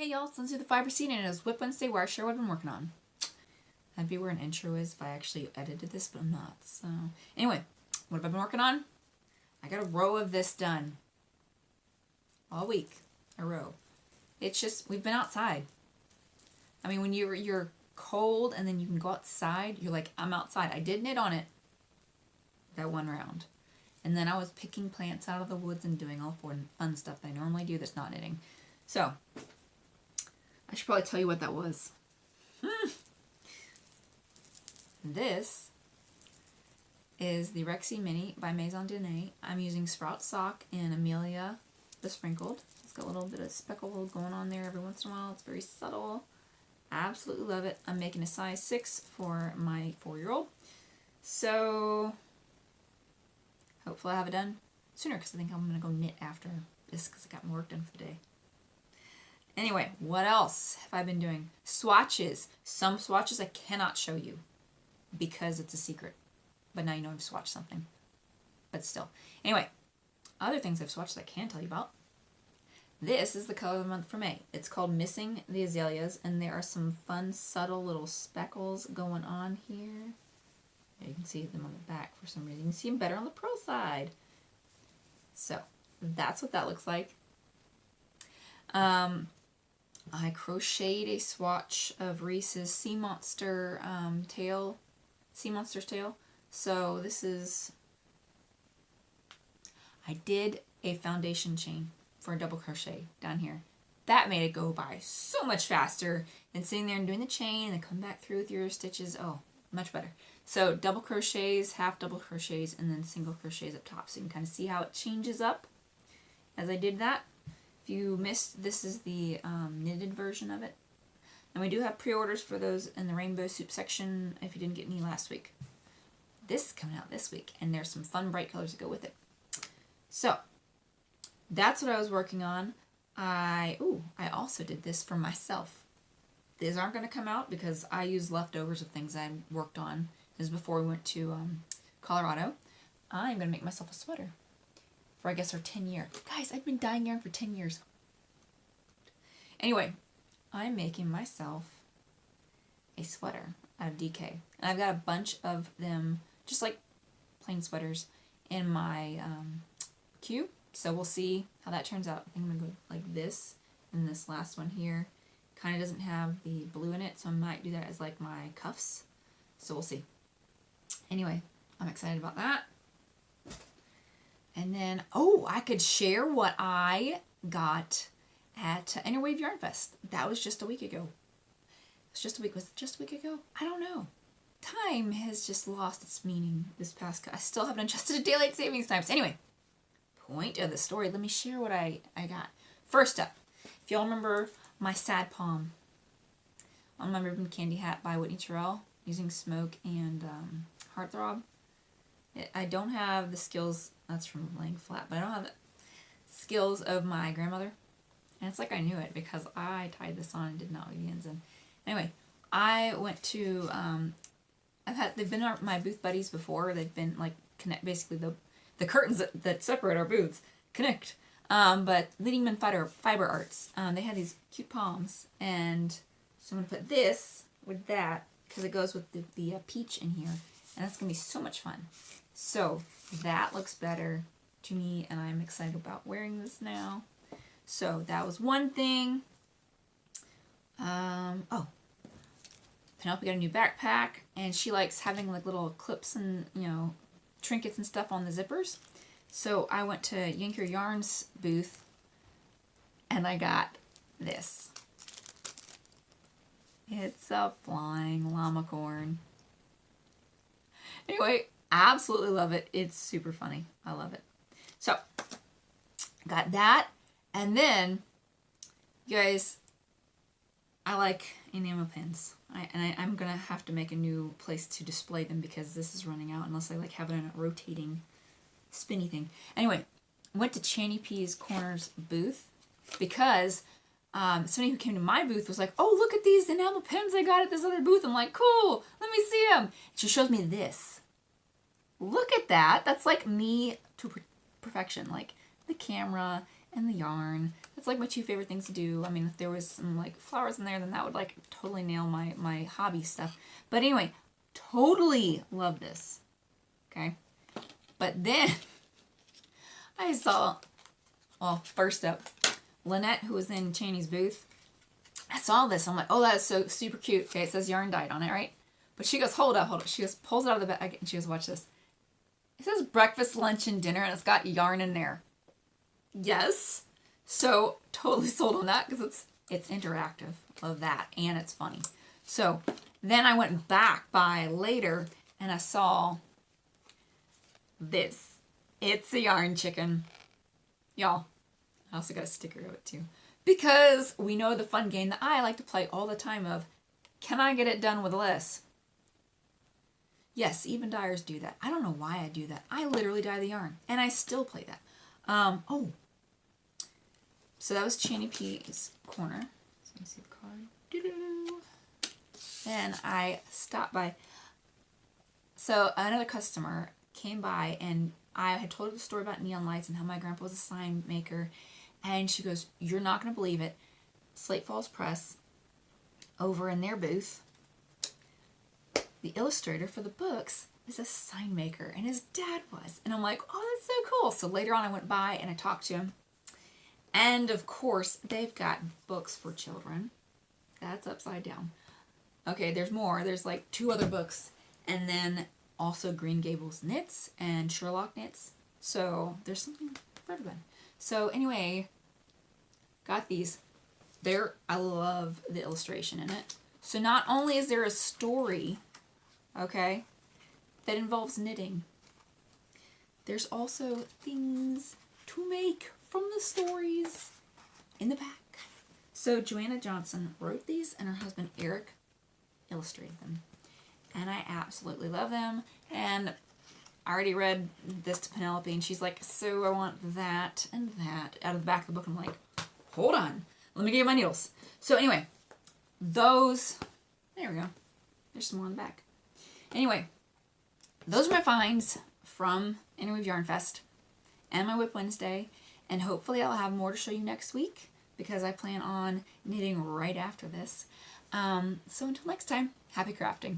Hey y'all, it's Lindsay the Fiber Scene, and it is WIP Wednesday where I share what I've been working on. That'd be where an intro is if I actually edited this, but I'm not. So anyway, what have I been working on? I got a row of this done. All week. A row. It's just, we've been outside. I mean, when you're cold and then you can go outside, you're like, I'm outside. I did knit on it that one round. And then I was picking plants out of the woods and doing all fun stuff that I normally do that's not knitting. So, I should probably tell you what that was. This is the Rexy Mini by Maison Dene. I'm using Sprout Sock in Amelia Besprinkled. It's got a little bit of speckle going on there every once in a while. It's very subtle. I absolutely love it. I'm making a size 6 for my 4-year-old. So, hopefully I have it done sooner because I think I'm going to go knit after this because I got my work done for the day. Anyway, what else have I been doing? Swatches. Some swatches I cannot show you because it's a secret. But now you know I've swatched something. But still. Anyway, other things I've swatched that I can tell you about. This is the color of the month for May. It's called Missing the Azaleas, and there are some fun, subtle little speckles going on here. You can see them on the back for some reason. You can see them better on the pearl side. So, that's what that looks like. I crocheted a swatch of Reese's Sea Monster's tail. So this is, I did a foundation chain for a double crochet down here. That made it go by so much faster than sitting there and doing the chain and then come back through with your stitches. Oh, much better. So double crochets, half double crochets, and then single crochets up top. So you can kind of see how it changes up as I did that. If you missed, this is the knitted version of it. And we do have pre-orders for those in the rainbow soup section if you didn't get any last week. This is coming out this week, and there's some fun bright colors to go with it. So, that's what I was working on. I also did this for myself. These aren't going to come out because I use leftovers of things I worked on. This is before we went to Colorado. I'm going to make myself a sweater. For I guess our 10 year. Guys, I've been dyeing yarn for 10 years. Anyway, I'm making myself a sweater out of DK. And I've got a bunch of them, just like plain sweaters, in my queue. So we'll see how that turns out. I think I'm going to go like this. And this last one here kind of doesn't have the blue in it. So I might do that as like my cuffs. So we'll see. Anyway, I'm excited about that. And then, I could share what I got at Interweave Yarn Fest. That was just a week ago. Was it just a week ago? I don't know. Time has just lost its meaning this past, I still haven't adjusted to daylight savings times. Anyway, point of the story. Let me share what I got. First up, if y'all remember my Sad Palm on my ribbon candy hat by Whitney Terrell using smoke and heartthrob. I don't have the skills, that's from laying flat, but I don't have the skills of my grandmother. And it's like I knew it because I tied this on and did not leave the ends in. Anyway, I went to, they've been my booth buddies before. They've been like, basically the curtains that separate our booths connect. But Leading Men Fiber Arts, they had these cute palms. And so I'm going to put this with that because it goes with the peach in here. And that's going to be so much fun. So that looks better to me, and I'm excited about wearing this now. So that was one thing. Penelope got a new backpack, and she likes having like little clips and, trinkets and stuff on the zippers. So I went to Yank Yarn's booth, and I got this. It's a flying llamacorn. Anyway, absolutely love it. It's super funny. I love it. So, got that. And then, you guys, I like enamel pins. I'm going to have to make a new place to display them because this is running out unless I like have it in a rotating spinny thing. Anyway, went to Channy P's Corners booth because somebody who came to my booth was like, oh, look at these enamel pins I got at this other booth. I'm like, cool, let me see them. She shows me this. Look at that. That's like me to perfection. Like the camera and the yarn. That's like my two favorite things to do. I mean, if there was some like flowers in there, then that would like totally nail my hobby stuff. But anyway, totally love this. Okay. But then I saw, well, first up, Lynette, who was in Channy's booth. I saw this. I'm like, oh, that's so super cute. Okay, it says yarn dyed on it, right? But she goes, hold up. She goes, pulls it out of the bag, and she goes, watch this. It says breakfast, lunch, and dinner, and it's got yarn in there. Yes. So totally sold on that because it's interactive. Love that, and it's funny. So then I went back by later, and I saw this. It's a yarn chicken. Y'all, I also got a sticker of it too. Because we know the fun game that I like to play all the time of, can I get it done with less? Yes, even dyers do that. I don't know why I do that. I literally dye the yarn, and I still play that. So that was Channy P's corner. So you see the card. Doo-doo. Then I stopped by. So another customer came by, and I had told her the story about neon lights and how my grandpa was a sign maker. And she goes, you're not going to believe it. Slate Falls Press, over in their booth, the illustrator for the books is a sign maker, and his dad was. And I'm like, oh, that's so cool. So later on I went by and I talked to him. And of course, they've got books for children. That's upside down. Okay, there's more. There's like 2 other books. And then also Green Gables knits and Sherlock knits. So there's something for everyone. So anyway, got these. I love the illustration in it. So not only is there a story, okay, that involves knitting, there's also things to make from the stories in the back. So Joanna Johnson wrote these, and her husband Eric illustrated them. And I absolutely love them. And I already read this to Penelope, and she's like, so I want that and that out of the back of the book. I'm like, hold on. Let me get you my needles. So anyway, those, there we go. There's some more on the back. Anyway, those are my finds from Interweave Yarn Fest and my WIP Wednesday. And hopefully I'll have more to show you next week because I plan on knitting right after this. So until next time, happy crafting.